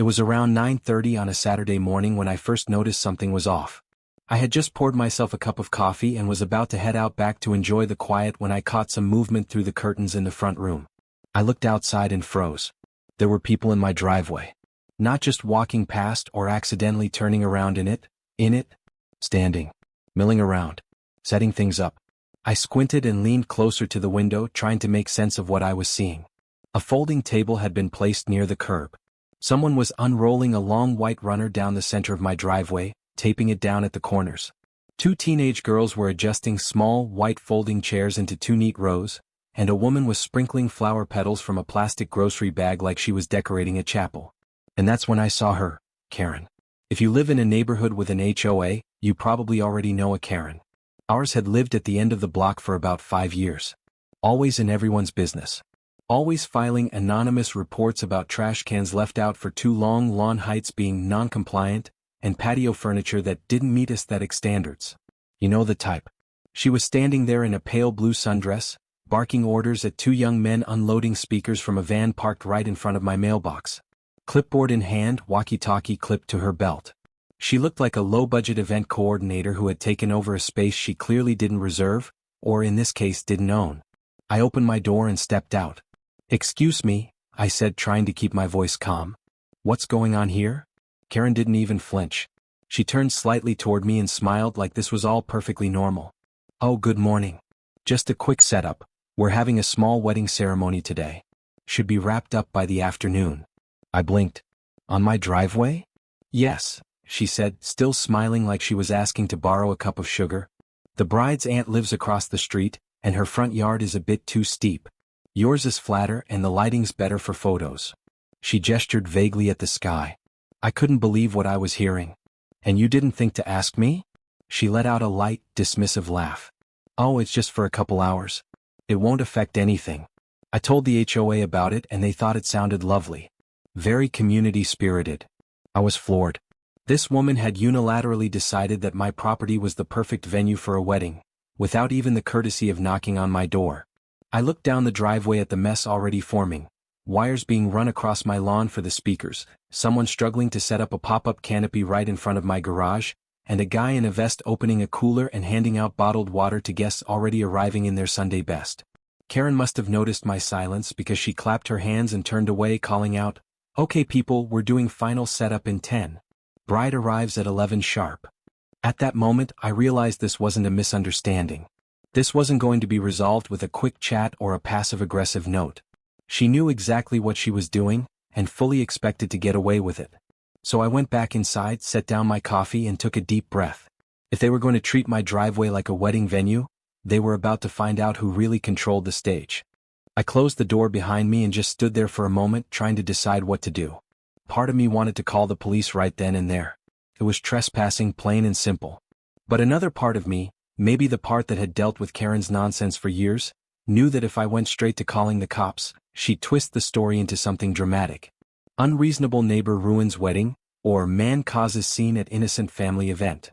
It was around 9:30 on a Saturday morning when I first noticed something was off. I had just poured myself a cup of coffee and was about to head out back to enjoy the quiet when I caught some movement through the curtains in the front room. I looked outside and froze. There were people in my driveway. Not just walking past or accidentally turning around in it, standing, milling around, setting things up. I squinted and leaned closer to the window, trying to make sense of what I was seeing. A folding table had been placed near the curb. Someone was unrolling a long white runner down the center of my driveway, taping it down at the corners. Two teenage girls were adjusting small, white folding chairs into two neat rows, and a woman was sprinkling flower petals from a plastic grocery bag like she was decorating a chapel. And that's when I saw her, Karen. If you live in a neighborhood with an HOA, you probably already know a Karen. Ours had lived at the end of the block for about 5 years. Always in everyone's business. Always filing anonymous reports about trash cans left out for too long, lawn heights being non-compliant, and patio furniture that didn't meet aesthetic standards. You know the type. She was standing there in a pale blue sundress, barking orders at two young men unloading speakers from a van parked right in front of my mailbox. Clipboard in hand, walkie-talkie clipped to her belt. She looked like a low-budget event coordinator who had taken over a space she clearly didn't reserve, or in this case didn't own. I opened my door and stepped out. "Excuse me," I said, trying to keep my voice calm. "What's going on here?" Karen didn't even flinch. She turned slightly toward me and smiled like this was all perfectly normal. "Oh, good morning. Just a quick setup. We're having a small wedding ceremony today. Should be wrapped up by the afternoon." I blinked. "On my driveway?" "Yes," she said, still smiling like she was asking to borrow a cup of sugar. "The bride's aunt lives across the street, and her front yard is a bit too steep. Yours is flatter and the lighting's better for photos." She gestured vaguely at the sky. I couldn't believe what I was hearing. "And you didn't think to ask me?" She let out a light, dismissive laugh. "Oh, it's just for a couple hours. It won't affect anything. I told the HOA about it and they thought it sounded lovely. Very community-spirited." I was floored. This woman had unilaterally decided that my property was the perfect venue for a wedding, without even the courtesy of knocking on my door. I looked down the driveway at the mess already forming. Wires being run across my lawn for the speakers, someone struggling to set up a pop-up canopy right in front of my garage, and a guy in a vest opening a cooler and handing out bottled water to guests already arriving in their Sunday best. Karen must have noticed my silence because she clapped her hands and turned away, calling out, "Okay people, we're doing final setup in 10. Bride arrives at 11 sharp." At that moment, I realized this wasn't a misunderstanding. This wasn't going to be resolved with a quick chat or a passive-aggressive note. She knew exactly what she was doing, and fully expected to get away with it. So I went back inside, set down my coffee and took a deep breath. If they were going to treat my driveway like a wedding venue, they were about to find out who really controlled the stage. I closed the door behind me and just stood there for a moment, trying to decide what to do. Part of me wanted to call the police right then and there. It was trespassing, plain and simple. But another part of me, maybe the part that had dealt with Karen's nonsense for years, knew that if I went straight to calling the cops, she'd twist the story into something dramatic. Unreasonable neighbor ruins wedding, or man causes scene at innocent family event.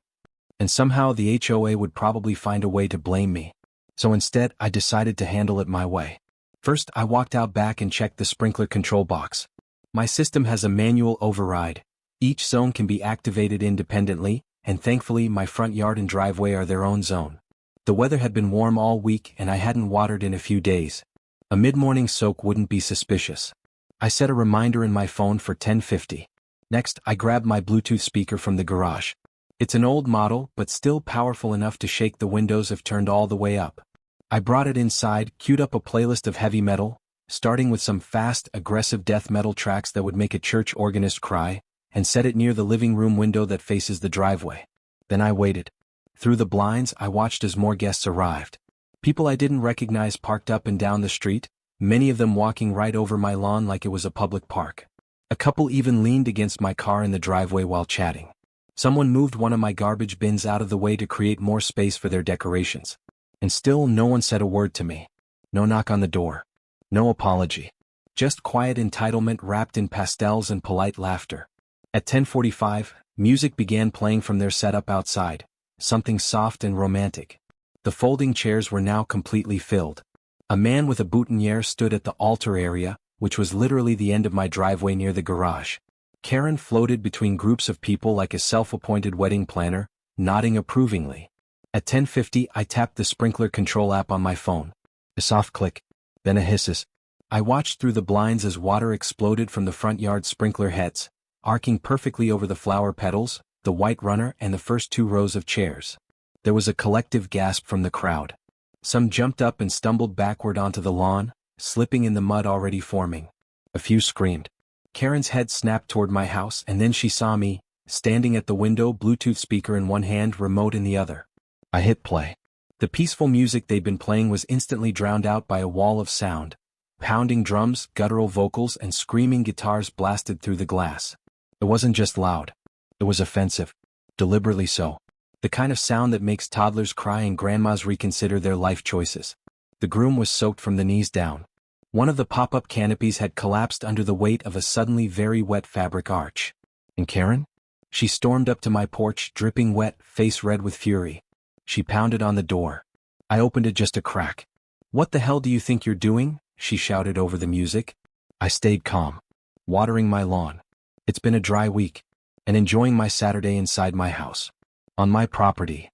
And somehow the HOA would probably find a way to blame me. So instead, I decided to handle it my way. First, I walked out back and checked the sprinkler control box. My system has a manual override. Each zone can be activated independently, and thankfully my front yard and driveway are their own zone. The weather had been warm all week and I hadn't watered in a few days. A mid-morning soak wouldn't be suspicious. I set a reminder in my phone for 10:50. Next, I grabbed my Bluetooth speaker from the garage. It's an old model, but still powerful enough to shake the windows if turned all the way up. I brought it inside, queued up a playlist of heavy metal, starting with some fast, aggressive death metal tracks that would make a church organist cry, and set it near the living room window that faces the driveway. Then I waited. Through the blinds, I watched as more guests arrived. People I didn't recognize parked up and down the street, many of them walking right over my lawn like it was a public park. A couple even leaned against my car in the driveway while chatting. Someone moved one of my garbage bins out of the way to create more space for their decorations. And still no one said a word to me. No knock on the door. No apology. Just quiet entitlement wrapped in pastels and polite laughter. At 10:45, music began playing from their setup outside, something soft and romantic. The folding chairs were now completely filled. A man with a boutonniere stood at the altar area, which was literally the end of my driveway near the garage. Karen floated between groups of people like a self-appointed wedding planner, nodding approvingly. At 10:50 I tapped the sprinkler control app on my phone. A soft click, then a hisses. I watched through the blinds as water exploded from the front yard sprinkler heads, arcing perfectly over the flower petals, the white runner and the first 2 rows of chairs. There was a collective gasp from the crowd. Some jumped up and stumbled backward onto the lawn, slipping in the mud already forming. A few screamed. Karen's head snapped toward my house and then she saw me, standing at the window, Bluetooth speaker in one hand, remote in the other. I hit play. The peaceful music they'd been playing was instantly drowned out by a wall of sound. Pounding drums, guttural vocals and screaming guitars blasted through the glass. It wasn't just loud. It was offensive. Deliberately so. The kind of sound that makes toddlers cry and grandmas reconsider their life choices. The groom was soaked from the knees down. One of the pop-up canopies had collapsed under the weight of a suddenly very wet fabric arch. And Karen? She stormed up to my porch, dripping wet, face red with fury. She pounded on the door. I opened it just a crack. "What the hell do you think you're doing?" she shouted over the music. I stayed calm, watering my lawn. It's been a dry week, and enjoying my Saturday inside my house. On my property.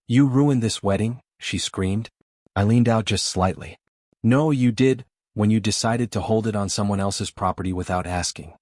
"You ruined this wedding," she screamed. I leaned out just slightly. "No, you did, when you decided to hold it on someone else's property without asking.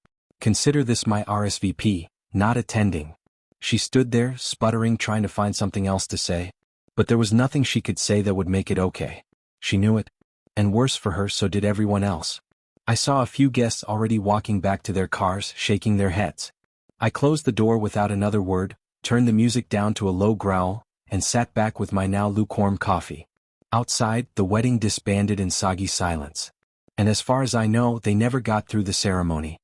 Consider this my RSVP, not attending." She stood there, sputtering, trying to find something else to say. But there was nothing she could say that would make it okay. She knew it. And worse for her, so did everyone else. I saw a few guests already walking back to their cars, shaking their heads. I closed the door without another word, turned the music down to a low growl, and sat back with my now lukewarm coffee. Outside, the wedding disbanded in soggy silence. And as far as I know, they never got through the ceremony.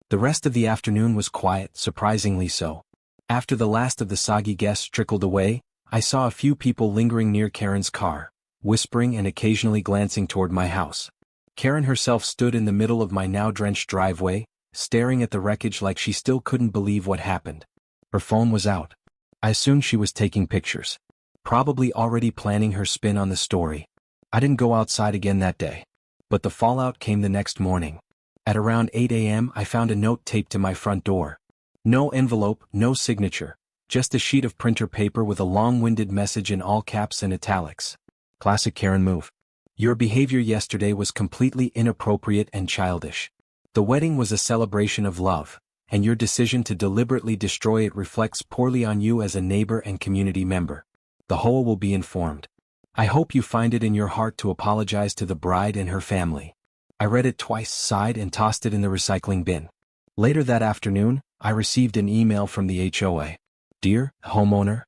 The rest of the afternoon was quiet, surprisingly so. After the last of the soggy guests trickled away, I saw a few people lingering near Karen's car, whispering and occasionally glancing toward my house. Karen herself stood in the middle of my now drenched driveway, staring at the wreckage like she still couldn't believe what happened. Her phone was out. I assumed she was taking pictures. Probably already planning her spin on the story. I didn't go outside again that day. But the fallout came the next morning. At around 8 a.m. I found a note taped to my front door. No envelope, no signature. Just a sheet of printer paper with a long-winded message in all caps and italics. Classic Karen move. "Your behavior yesterday was completely inappropriate and childish. The wedding was a celebration of love, and your decision to deliberately destroy it reflects poorly on you as a neighbor and community member. The whole will be informed. I hope you find it in your heart to apologize to the bride and her family." I read it twice, sighed and tossed it in the recycling bin. Later that afternoon, I received an email from the HOA. "Dear homeowner,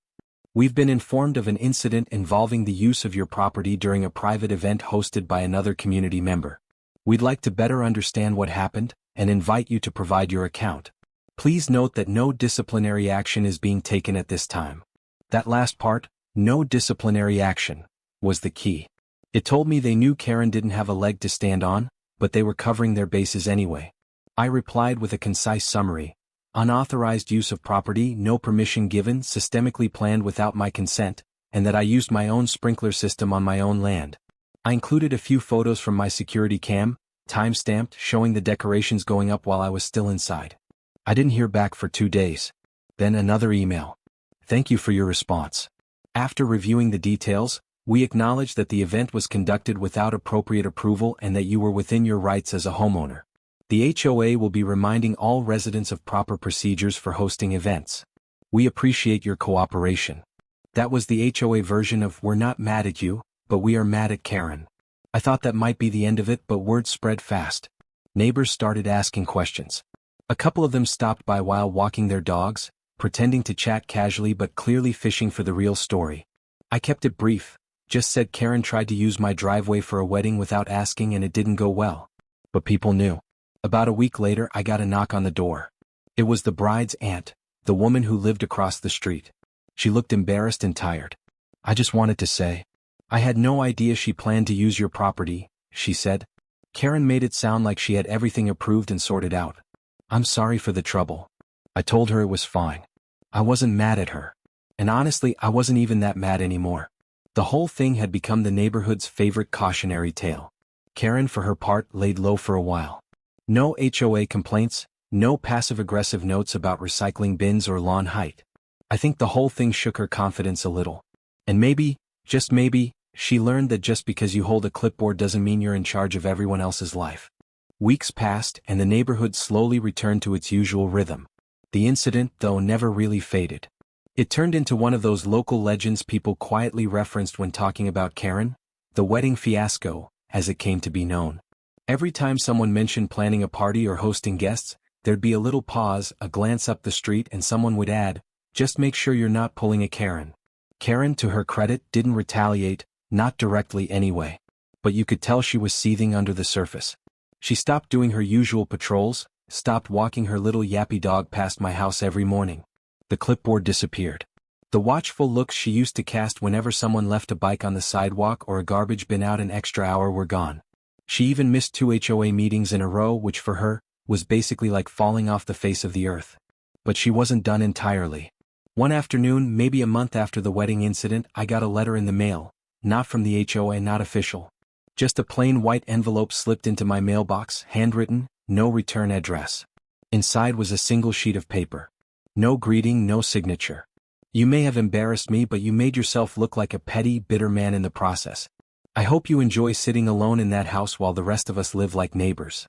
we've been informed of an incident involving the use of your property during a private event hosted by another community member. We'd like to better understand what happened and invite you to provide your account. Please note that no disciplinary action is being taken at this time." That last part, "no disciplinary action," was the key. It told me they knew Karen didn't have a leg to stand on, but they were covering their bases anyway. I replied with a concise summary. Unauthorized use of property, no permission given, systemically planned without my consent, and that I used my own sprinkler system on my own land. I included a few photos from my security cam, time-stamped, showing the decorations going up while I was still inside. I didn't hear back for 2 days. Then another email. "Thank you for your response. After reviewing the details, we acknowledge that the event was conducted without appropriate approval and that you were within your rights as a homeowner. The HOA will be reminding all residents of proper procedures for hosting events. We appreciate your cooperation." That was the HOA version of "We're not mad at you, but we are mad at Karen." I thought that might be the end of it, but word spread fast. Neighbors started asking questions. A couple of them stopped by while walking their dogs, pretending to chat casually but clearly fishing for the real story. I kept it brief, just said Karen tried to use my driveway for a wedding without asking and it didn't go well. But people knew. About a week later I got a knock on the door. It was the bride's aunt, the woman who lived across the street. She looked embarrassed and tired. "I just wanted to say, I had no idea she planned to use your property," she said. "Karen made it sound like she had everything approved and sorted out. I'm sorry for the trouble." I told her it was fine. I wasn't mad at her. And honestly, I wasn't even that mad anymore. The whole thing had become the neighborhood's favorite cautionary tale. Karen, for her part, laid low for a while. No HOA complaints, No passive-aggressive notes about recycling bins or lawn height. I think the whole thing shook her confidence a little. And maybe, just maybe, she learned that just because you hold a clipboard doesn't mean you're in charge of everyone else's life. Weeks passed and the neighborhood slowly returned to its usual rhythm. The incident, though, never really faded. It turned into one of those local legends people quietly referenced when talking about Karen, the wedding fiasco, as it came to be known. Every time someone mentioned planning a party or hosting guests, there'd be a little pause, a glance up the street, and someone would add, "Just make sure you're not pulling a Karen." Karen, to her credit, didn't retaliate, not directly anyway. But you could tell she was seething under the surface. She stopped doing her usual patrols, stopped walking her little yappy dog past my house every morning. The clipboard disappeared. The watchful looks she used to cast whenever someone left a bike on the sidewalk or a garbage bin out an extra hour were gone. She even missed 2 HOA meetings in a row, which for her, was basically like falling off the face of the earth. But she wasn't done entirely. One afternoon, maybe a month after the wedding incident, I got a letter in the mail, not from the HOA, not official. Just a plain white envelope slipped into my mailbox, handwritten, no return address. Inside was a single sheet of paper. No greeting, no signature. "You may have embarrassed me, but you made yourself look like a petty, bitter man in the process. I hope you enjoy sitting alone in that house while the rest of us live like neighbors."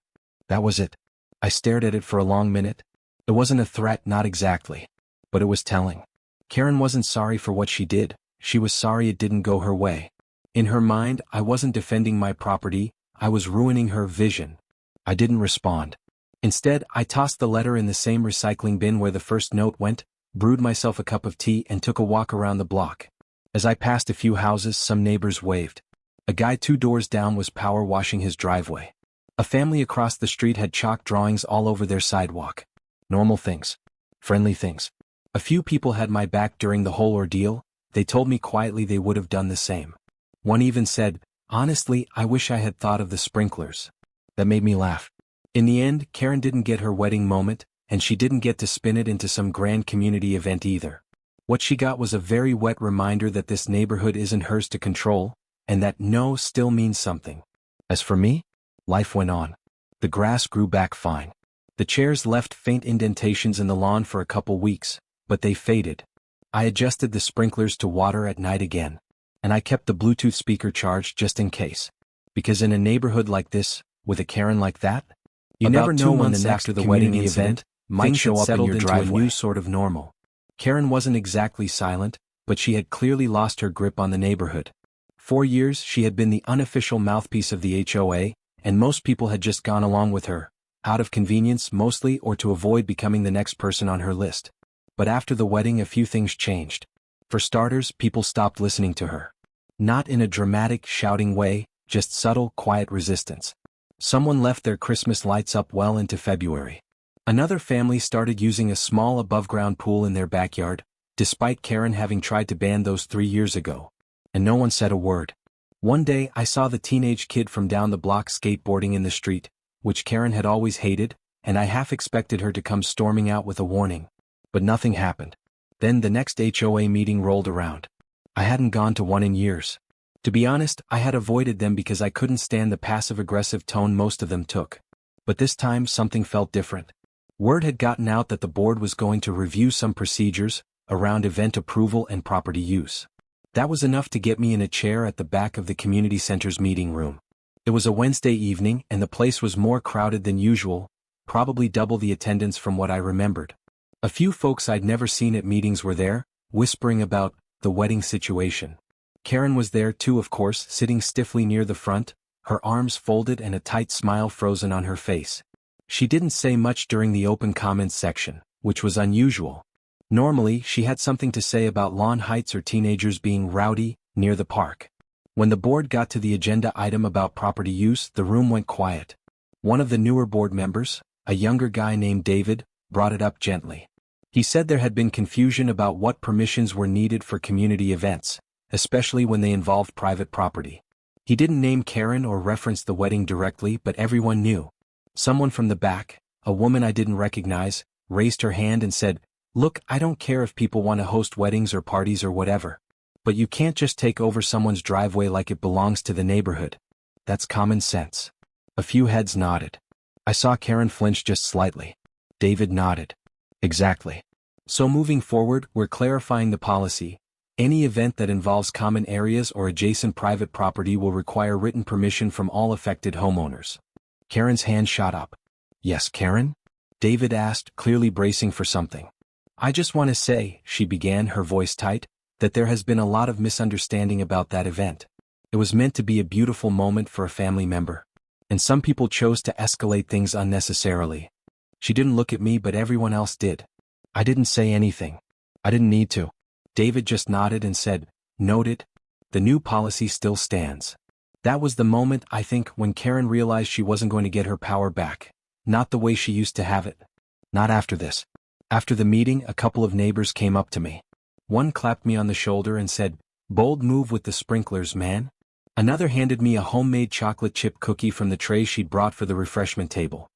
That was it. I stared at it for a long minute. It wasn't a threat, not exactly. But it was telling. Karen wasn't sorry for what she did, she was sorry it didn't go her way. In her mind, I wasn't defending my property, I was ruining her vision. I didn't respond. Instead, I tossed the letter in the same recycling bin where the first note went, brewed myself a cup of tea, and took a walk around the block. As I passed a few houses, some neighbors waved. A guy 2 doors down was power washing his driveway. A family across the street had chalk drawings all over their sidewalk. Normal things. Friendly things. A few people had my back during the whole ordeal, they told me quietly they would have done the same. One even said, "Honestly, I wish I had thought of the sprinklers." That made me laugh. In the end, Karen didn't get her wedding moment, and she didn't get to spin it into some grand community event either. What she got was a very wet reminder that this neighborhood isn't hers to control, and that no still means something. As for me, life went on. The grass grew back fine. The chairs left faint indentations in the lawn for a couple weeks, but they faded. I adjusted the sprinklers to water at night again. And I kept the Bluetooth speaker charged just in case. Because in a neighborhood like this, with a Karen like that, you never know when the next wedding event might show up in your driveway. A new sort of normal. Karen wasn't exactly silent, but she had clearly lost her grip on the neighborhood. 4 years she had been the unofficial mouthpiece of the HOA, and most people had just gone along with her, out of convenience mostly or to avoid becoming the next person on her list. But after the wedding, a few things changed. For starters, people stopped listening to her. Not in a dramatic, shouting way, just subtle, quiet resistance. Someone left their Christmas lights up well into February. Another family started using a small above-ground pool in their backyard, despite Karen having tried to ban those 3 years ago. And no one said a word. One day I saw the teenage kid from down the block skateboarding in the street, which Karen had always hated, and I half expected her to come storming out with a warning. But nothing happened. Then the next HOA meeting rolled around. I hadn't gone to one in years. To be honest, I had avoided them because I couldn't stand the passive-aggressive tone most of them took. But this time something felt different. Word had gotten out that the board was going to review some procedures around event approval and property use. That was enough to get me in a chair at the back of the community center's meeting room. It was a Wednesday evening and the place was more crowded than usual, probably double the attendance from what I remembered. A few folks I'd never seen at meetings were there, whispering about the wedding situation. Karen was there too, of course, sitting stiffly near the front, her arms folded and a tight smile frozen on her face. She didn't say much during the open comments section, which was unusual. Normally, she had something to say about lawn heights or teenagers being rowdy near the park. When the board got to the agenda item about property use, the room went quiet. One of the newer board members, a younger guy named David, brought it up gently. He said there had been confusion about what permissions were needed for community events, especially when they involved private property. He didn't name Karen or reference the wedding directly, but everyone knew. Someone from the back, a woman I didn't recognize, raised her hand and said, "Look, I don't care if people want to host weddings or parties or whatever. But you can't just take over someone's driveway like it belongs to the neighborhood. That's common sense." A few heads nodded. I saw Karen flinch just slightly. David nodded. Exactly. So moving forward, we're clarifying the policy. Any event that involves common areas or adjacent private property will require written permission from all affected homeowners. Karen's hand shot up. Yes, Karen? David asked, clearly bracing for something. I just want to say, she began, her voice tight, that there has been a lot of misunderstanding about that event. It was meant to be a beautiful moment for a family member. And some people chose to escalate things unnecessarily. She didn't look at me, but everyone else did. I didn't say anything. I didn't need to. David just nodded and said, noted. The new policy still stands. That was the moment, I think, when Karen realized she wasn't going to get her power back. Not the way she used to have it. Not after this. After the meeting, a couple of neighbors came up to me. One clapped me on the shoulder and said, "Bold move with the sprinklers, man." Another handed me a homemade chocolate chip cookie from the tray she'd brought for the refreshment table.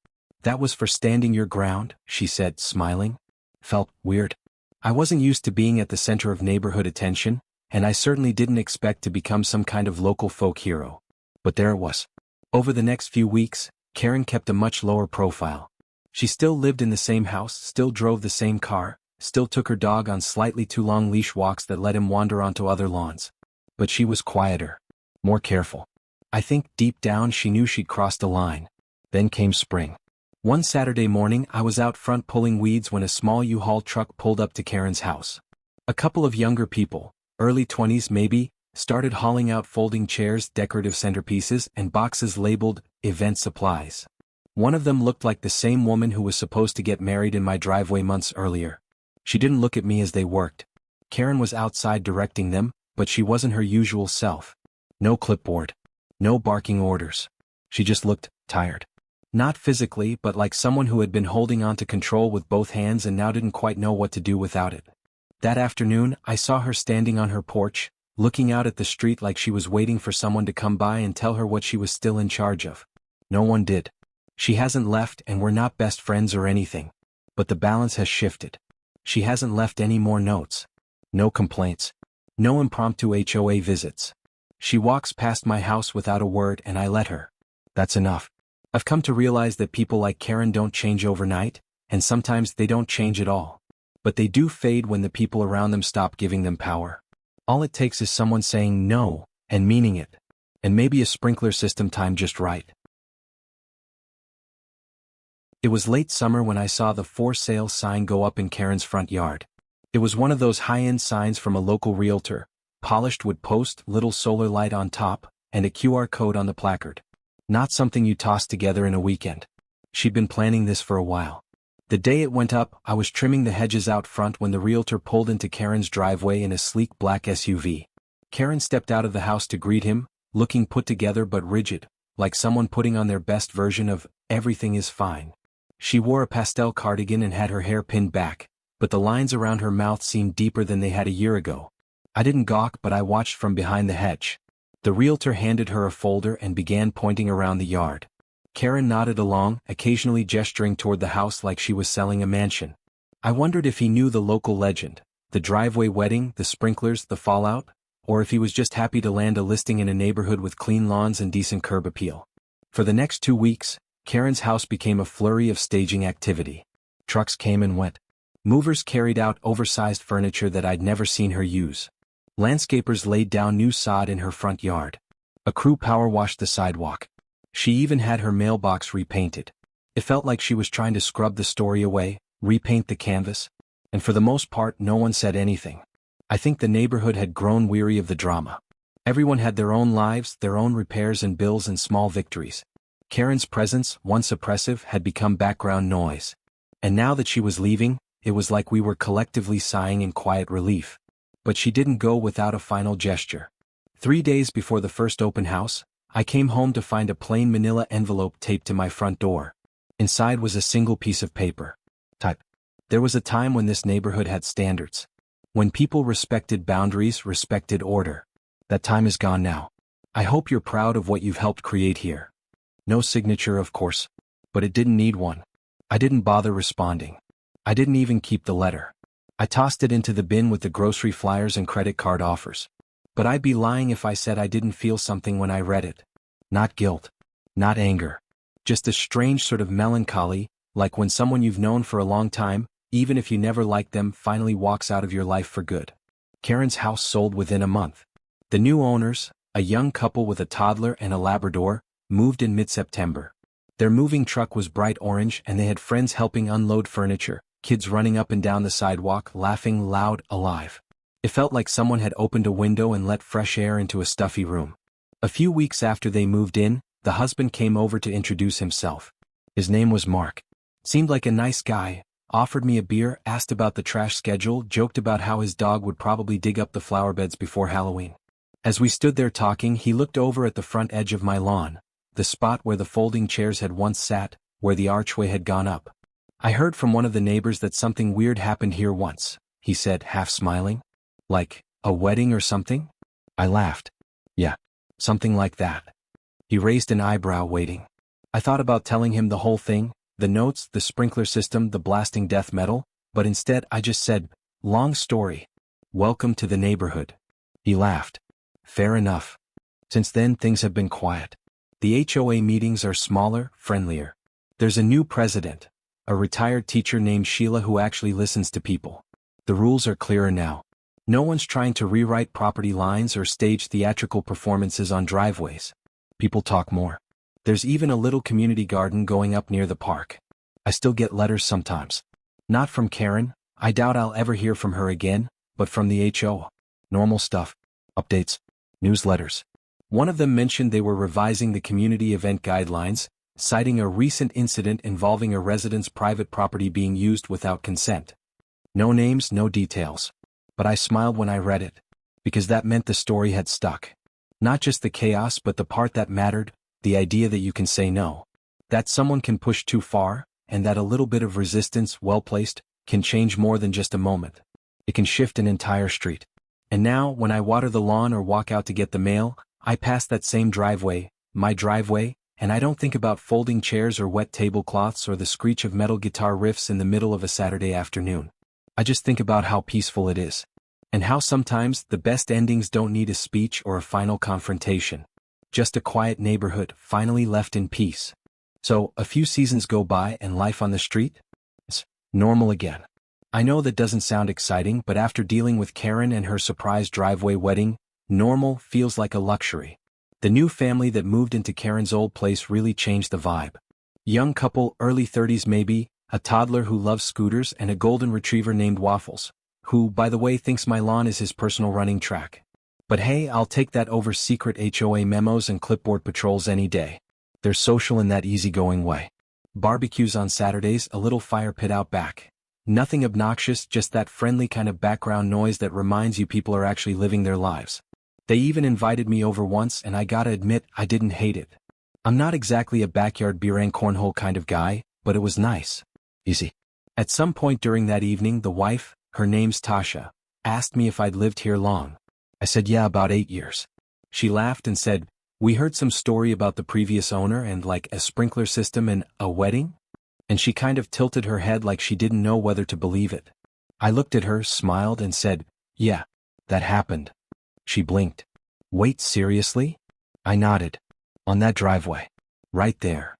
"That was for standing your ground," she said, smiling. Felt weird. I wasn't used to being at the center of neighborhood attention, and I certainly didn't expect to become some kind of local folk hero. But there it was. Over the next few weeks, Karen kept a much lower profile. She still lived in the same house, still drove the same car, still took her dog on slightly too long leash walks that let him wander onto other lawns. But she was quieter, more careful. I think deep down she knew she'd crossed a line. Then came spring. One Saturday morning I was out front pulling weeds when a small U-Haul truck pulled up to Karen's house. A couple of younger people, early 20s maybe, started hauling out folding chairs, decorative centerpieces, and boxes labeled event supplies. One of them looked like the same woman who was supposed to get married in my driveway months earlier. She didn't look at me as they worked. Karen was outside directing them, but she wasn't her usual self. No clipboard. No barking orders. She just looked tired. Not physically, but like someone who had been holding on to control with both hands and now didn't quite know what to do without it. That afternoon, I saw her standing on her porch, looking out at the street like she was waiting for someone to come by and tell her what she was still in charge of. No one did. She hasn't left, and we're not best friends or anything. But the balance has shifted. She hasn't left any more notes. No complaints. No impromptu HOA visits. She walks past my house without a word and I let her. That's enough. I've come to realize that people like Karen don't change overnight, and sometimes they don't change at all. But they do fade when the people around them stop giving them power. All it takes is someone saying no, and meaning it. And maybe a sprinkler system timed just right. It was late summer when I saw the for sale sign go up in Karen's front yard. It was one of those high-end signs from a local realtor, polished wood post, little solar light on top, and a QR code on the placard. Not something you toss together in a weekend. She'd been planning this for a while. The day it went up, I was trimming the hedges out front when the realtor pulled into Karen's driveway in a sleek black SUV. Karen stepped out of the house to greet him, looking put together but rigid, like someone putting on their best version of "everything is fine." She wore a pastel cardigan and had her hair pinned back, but the lines around her mouth seemed deeper than they had a year ago. I didn't gawk, but I watched from behind the hedge. The realtor handed her a folder and began pointing around the yard. Karen nodded along, occasionally gesturing toward the house like she was selling a mansion. I wondered if he knew the local legend, the driveway wedding, the sprinklers, the fallout, or if he was just happy to land a listing in a neighborhood with clean lawns and decent curb appeal. For the next 2 weeks, Karen's house became a flurry of staging activity. Trucks came and went. Movers carried out oversized furniture that I'd never seen her use. Landscapers laid down new sod in her front yard. A crew power washed the sidewalk. She even had her mailbox repainted. It felt like she was trying to scrub the story away, repaint the canvas. And for the most part, no one said anything. I think the neighborhood had grown weary of the drama. Everyone had their own lives, their own repairs and bills and small victories. Karen's presence, once oppressive, had become background noise. And now that she was leaving, it was like we were collectively sighing in quiet relief. But she didn't go without a final gesture. 3 days before the first open house, I came home to find a plain manila envelope taped to my front door. Inside was a single piece of paper. Type. There was a time when this neighborhood had standards. When people respected boundaries, respected order. That time is gone now. I hope you're proud of what you've helped create here. No signature, of course. But it didn't need one. I didn't bother responding. I didn't even keep the letter. I tossed it into the bin with the grocery flyers and credit card offers. But I'd be lying if I said I didn't feel something when I read it. Not guilt. Not anger. Just a strange sort of melancholy, Like when someone you've known for a long time, even if you never liked them, finally walks out of your life for good. Karen's house sold within a month. The new owners, a young couple with a toddler and a Labrador, moved in mid-September. Their moving truck was bright orange and they had friends helping unload furniture, kids running up and down the sidewalk, laughing loud, alive. It felt like someone had opened a window and let fresh air into a stuffy room. A few weeks after they moved in, the husband came over to introduce himself. His name was Mark. Seemed like a nice guy, offered me a beer, asked about the trash schedule, joked about how his dog would probably dig up the flower beds before Halloween. As we stood there talking, he looked over at the front edge of my lawn, the spot where the folding chairs had once sat, where the archway had gone up. I heard from one of the neighbors that something weird happened here once, he said, half smiling. Like, a wedding or something? I laughed. Yeah, something like that. He raised an eyebrow, waiting. I thought about telling him the whole thing, the notes, the sprinkler system, the blasting death metal, but instead I just said, long story. Welcome to the neighborhood. He laughed. Fair enough. Since then things have been quiet. The HOA meetings are smaller, friendlier. There's a new president, a retired teacher named Sheila who actually listens to people. The rules are clearer now. No one's trying to rewrite property lines or stage theatrical performances on driveways. People talk more. There's even a little community garden going up near the park. I still get letters sometimes. Not from Karen, I doubt I'll ever hear from her again, but from the HOA. Normal stuff. Updates. Newsletters. One of them mentioned they were revising the community event guidelines, citing a recent incident involving a resident's private property being used without consent. No names, no details. But I smiled when I read it, because that meant the story had stuck. Not just the chaos but the part that mattered, the idea that you can say no. That someone can push too far, and that a little bit of resistance, well placed, can change more than just a moment. It can shift an entire street. And now, when I water the lawn or walk out to get the mail, I pass that same driveway, my driveway, and I don't think about folding chairs or wet tablecloths or the screech of metal guitar riffs in the middle of a Saturday afternoon. I just think about how peaceful it is. And how sometimes the best endings don't need a speech or a final confrontation. Just a quiet neighborhood, finally left in peace. So, a few seasons go by and life on the street? It's normal again. I know that doesn't sound exciting, but after dealing with Karen and her surprise driveway wedding, normal feels like a luxury. The new family that moved into Karen's old place really changed the vibe. Young couple, early 30s maybe, a toddler who loves scooters and a golden retriever named Waffles, who, by the way, thinks my lawn is his personal running track. But hey, I'll take that over secret HOA memos and clipboard patrols any day. They're social in that easygoing way. Barbecues on Saturdays, a little fire pit out back. Nothing obnoxious, just that friendly kind of background noise that reminds you people are actually living their lives. They even invited me over once and I gotta admit I didn't hate it. I'm not exactly a backyard beer and cornhole kind of guy, but it was nice. Easy. At some point during that evening the wife, her name's Tasha, asked me if I'd lived here long. I said yeah, about 8 years. She laughed and said, we heard some story about the previous owner and like a sprinkler system and a wedding? And she kind of tilted her head like she didn't know whether to believe it. I looked at her, smiled and said, yeah, that happened. She blinked. Wait, seriously? I nodded. On that driveway. Right there.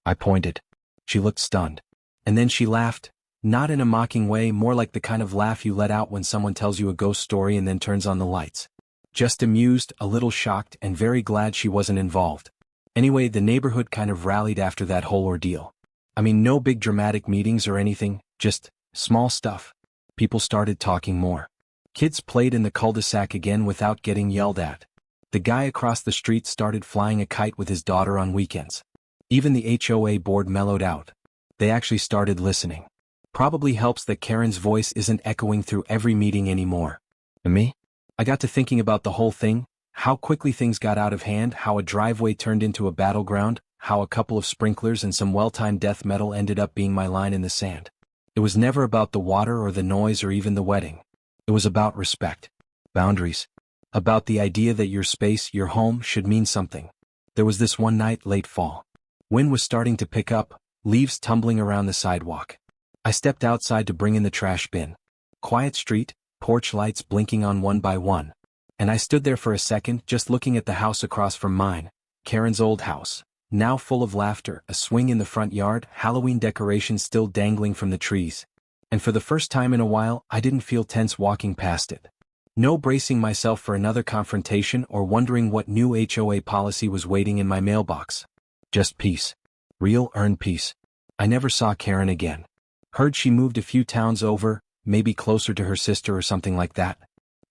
I pointed. She looked stunned. And then she laughed, not in a mocking way, more like the kind of laugh you let out when someone tells you a ghost story and then turns on the lights. Just amused, a little shocked, and very glad she wasn't involved. Anyway, the neighborhood kind of rallied after that whole ordeal. I mean, no big dramatic meetings or anything, just small stuff. People started talking more. Kids played in the cul-de-sac again without getting yelled at. The guy across the street started flying a kite with his daughter on weekends. Even the HOA board mellowed out. They actually started listening. Probably helps that Karen's voice isn't echoing through every meeting anymore. And me? I got to thinking about the whole thing, how quickly things got out of hand, how a driveway turned into a battleground, how a couple of sprinklers and some well-timed death metal ended up being my line in the sand. It was never about the water or the noise or even the wedding. It was about respect. Boundaries. About the idea that your space, your home, should mean something. There was this one night, late fall. Wind was starting to pick up, leaves tumbling around the sidewalk. I stepped outside to bring in the trash bin. Quiet street, porch lights blinking on one by one. And I stood there for a second just looking at the house across from mine, Karen's old house. now full of laughter, a swing in the front yard, Halloween decorations still dangling from the trees. And for the first time in a while, I didn't feel tense walking past it. No bracing myself for another confrontation or wondering what new HOA policy was waiting in my mailbox. Just peace. Real earned peace. I never saw Karen again. Heard she moved a few towns over, maybe closer to her sister or something like that.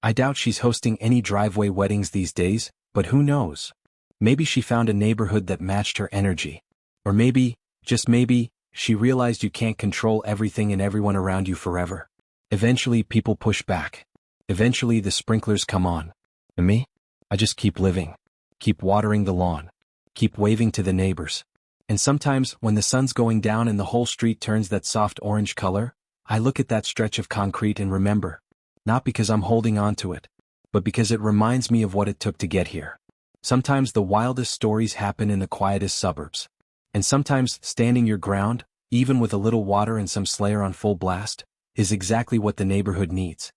I doubt she's hosting any driveway weddings these days, but who knows? Maybe she found a neighborhood that matched her energy. Or maybe, just maybe, she realized you can't control everything and everyone around you forever. Eventually people push back. Eventually the sprinklers come on. And me? I just keep living. Keep watering the lawn. Keep waving to the neighbors. And sometimes, when the sun's going down and the whole street turns that soft orange color, I look at that stretch of concrete and remember. Not because I'm holding on to it, but because it reminds me of what it took to get here. Sometimes the wildest stories happen in the quietest suburbs. And sometimes standing your ground, even with a little water and some Slayer on full blast, is exactly what the neighborhood needs.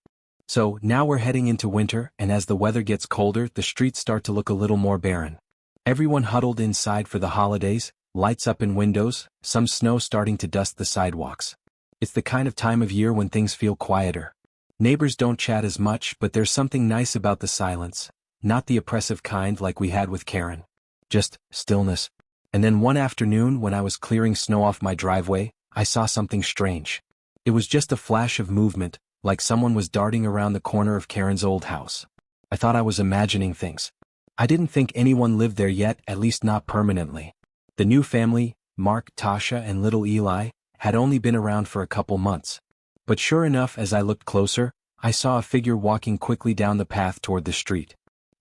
So, now we're heading into winter, and as the weather gets colder, the streets start to look a little more barren. Everyone huddled inside for the holidays, lights up in windows, some snow starting to dust the sidewalks. It's the kind of time of year when things feel quieter. Neighbors don't chat as much, but there's something nice about the silence, not the oppressive kind like we had with Karen. Just stillness. And then one afternoon when I was clearing snow off my driveway, I saw something strange. It was just a flash of movement, like someone was darting around the corner of Karen's old house. I thought I was imagining things. I didn't think anyone lived there yet, at least not permanently. The new family, Mark, Tasha, and little Eli, had only been around for a couple months. But sure enough, as I looked closer, I saw a figure walking quickly down the path toward the street.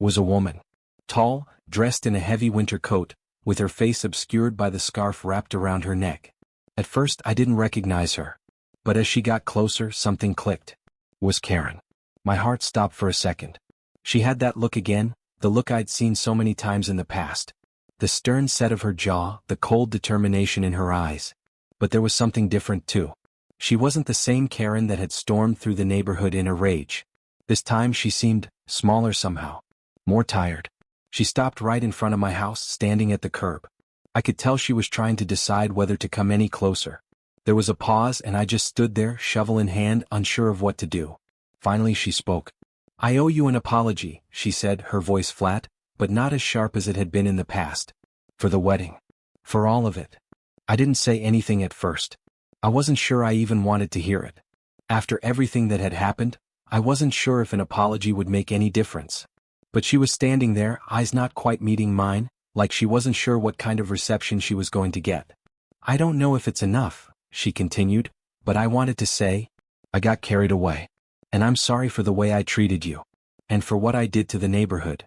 It was a woman. Tall, dressed in a heavy winter coat, with her face obscured by the scarf wrapped around her neck. At first I didn't recognize her. But as she got closer, something clicked. It was Karen. My heart stopped for a second. She had that look again, the look I'd seen so many times in the past. The stern set of her jaw, the cold determination in her eyes. But there was something different too. She wasn't the same Karen that had stormed through the neighborhood in a rage. This time she seemed smaller somehow. More tired. She stopped right in front of my house, standing at the curb. I could tell she was trying to decide whether to come any closer. There was a pause and I just stood there, shovel in hand, unsure of what to do. Finally she spoke. "I owe you an apology," she said, her voice flat, but not as sharp as it had been in the past. "For the wedding. For all of it." I didn't say anything at first. I wasn't sure I even wanted to hear it. After everything that had happened, I wasn't sure if an apology would make any difference. But she was standing there, eyes not quite meeting mine, like she wasn't sure what kind of reception she was going to get. "I don't know if it's enough," she continued, "but I wanted to say, I got carried away. And I'm sorry for the way I treated you. And for what I did to the neighborhood."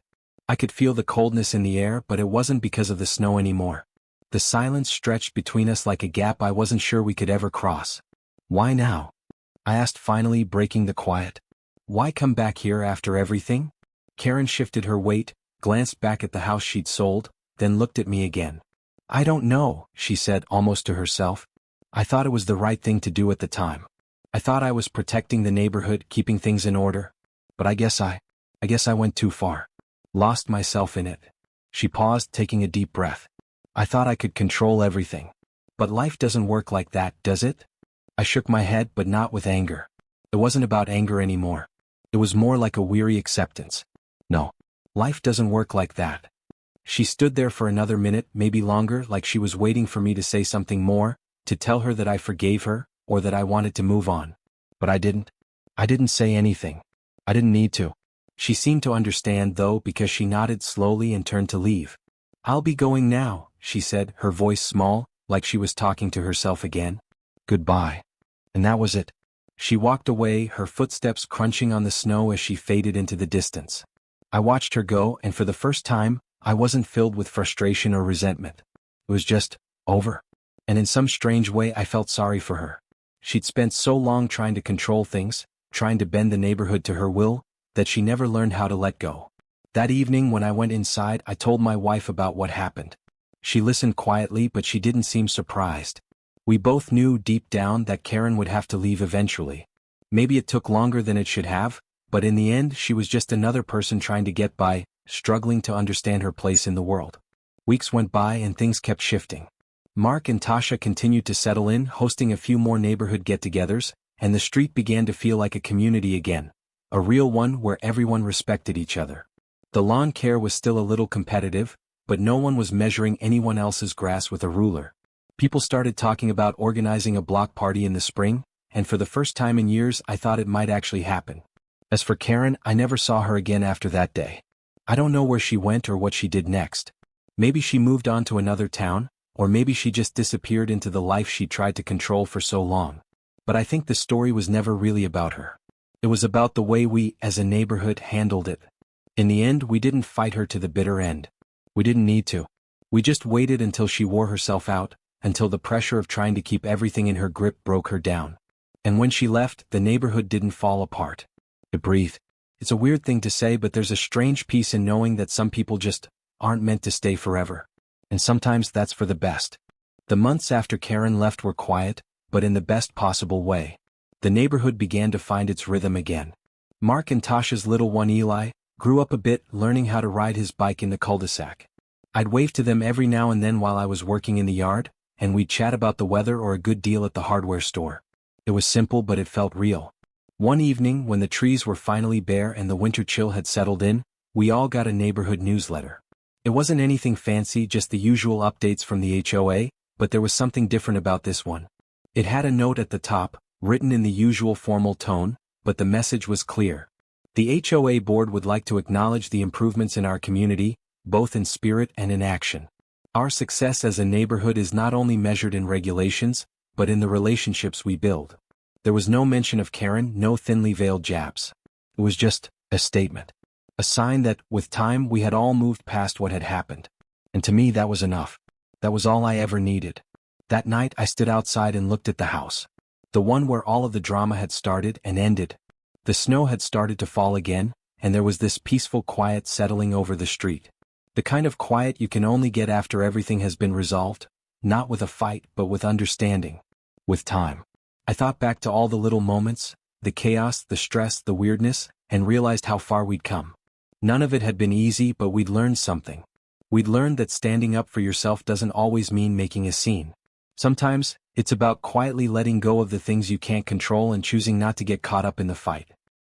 I could feel the coldness in the air, but it wasn't because of the snow anymore. The silence stretched between us like a gap I wasn't sure we could ever cross. "Why now?" I asked, finally breaking the quiet. "Why come back here after everything?" Karen shifted her weight, glanced back at the house she'd sold, then looked at me again. "I don't know," she said almost to herself. "I thought it was the right thing to do at the time. I thought I was protecting the neighborhood, keeping things in order. But I guess I went too far. Lost myself in it." She paused, taking a deep breath. "I thought I could control everything. But life doesn't work like that, does it?" I shook my head, but not with anger. It wasn't about anger anymore. It was more like a weary acceptance. "No. Life doesn't work like that." She stood there for another minute, maybe longer, like she was waiting for me to say something more, to tell her that I forgave her, or that I wanted to move on. But I didn't. I didn't say anything. I didn't need to. She seemed to understand though, because she nodded slowly and turned to leave. "I'll be going now," she said, her voice small, like she was talking to herself again. "Goodbye." And that was it. She walked away, her footsteps crunching on the snow as she faded into the distance. I watched her go, and for the first time, I wasn't filled with frustration or resentment. It was just over. And in some strange way I felt sorry for her. She'd spent so long trying to control things, trying to bend the neighborhood to her will, that she never learned how to let go. That evening when I went inside, I told my wife about what happened. She listened quietly, but she didn't seem surprised. We both knew deep down that Karen would have to leave eventually. Maybe it took longer than it should have, but in the end she was just another person trying to get by, struggling to understand her place in the world. Weeks went by and things kept shifting. Mark and Tasha continued to settle in, hosting a few more neighborhood get-togethers, and the street began to feel like a community again, a real one where everyone respected each other. The lawn care was still a little competitive, but no one was measuring anyone else's grass with a ruler. People started talking about organizing a block party in the spring, and for the first time in years I thought it might actually happen. As for Karen, I never saw her again after that day. I don't know where she went or what she did next. Maybe she moved on to another town, or maybe she just disappeared into the life she tried to control for so long. But I think the story was never really about her. It was about the way we, as a neighborhood, handled it. In the end, we didn't fight her to the bitter end. We didn't need to. We just waited until she wore herself out, until the pressure of trying to keep everything in her grip broke her down. And when she left, the neighborhood didn't fall apart. It breathed. It's a weird thing to say, but there's a strange peace in knowing that some people just aren't meant to stay forever. And sometimes that's for the best. The months after Karen left were quiet, but in the best possible way. The neighborhood began to find its rhythm again. Mark and Tasha's little one Eli grew up a bit, learning how to ride his bike in the cul-de-sac. I'd wave to them every now and then while I was working in the yard, and we'd chat about the weather or a good deal at the hardware store. It was simple, but it felt real. One evening, when the trees were finally bare and the winter chill had settled in, we all got a neighborhood newsletter. It wasn't anything fancy, just the usual updates from the HOA, but there was something different about this one. It had a note at the top, written in the usual formal tone, but the message was clear. The HOA board would like to acknowledge the improvements in our community, both in spirit and in action. Our success as a neighborhood is not only measured in regulations, but in the relationships we build. There was no mention of Karen, no thinly veiled jabs. It was just a statement. A sign that, with time, we had all moved past what had happened. And to me that was enough. That was all I ever needed. That night I stood outside and looked at the house. The one where all of the drama had started and ended. The snow had started to fall again, and there was this peaceful quiet settling over the street. The kind of quiet you can only get after everything has been resolved, not with a fight but with understanding. With time. I thought back to all the little moments, the chaos, the stress, the weirdness, and realized how far we'd come. None of it had been easy, but we'd learned something. We'd learned that standing up for yourself doesn't always mean making a scene. Sometimes, it's about quietly letting go of the things you can't control and choosing not to get caught up in the fight.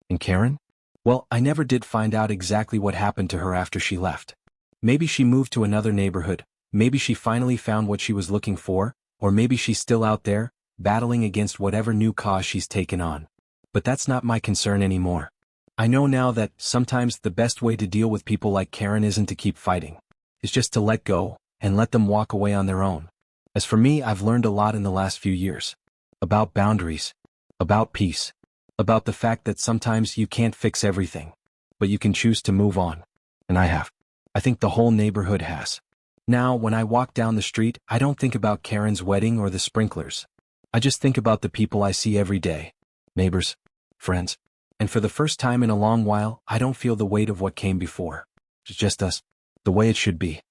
And Karen? Well, I never did find out exactly what happened to her after she left. Maybe she moved to another neighborhood, maybe she finally found what she was looking for, or maybe she's still out there, battling against whatever new cause she's taken on. But that's not my concern anymore. I know now that sometimes the best way to deal with people like Karen isn't to keep fighting. It's just to let go, and let them walk away on their own. As for me, I've learned a lot in the last few years. About boundaries. About peace. About the fact that sometimes you can't fix everything. But you can choose to move on. And I have. I think the whole neighborhood has. Now, when I walk down the street, I don't think about Karen's wedding or the sprinklers. I just think about the people I see every day. Neighbors. Friends. And for the first time in a long while, I don't feel the weight of what came before. It's just us. The way it should be.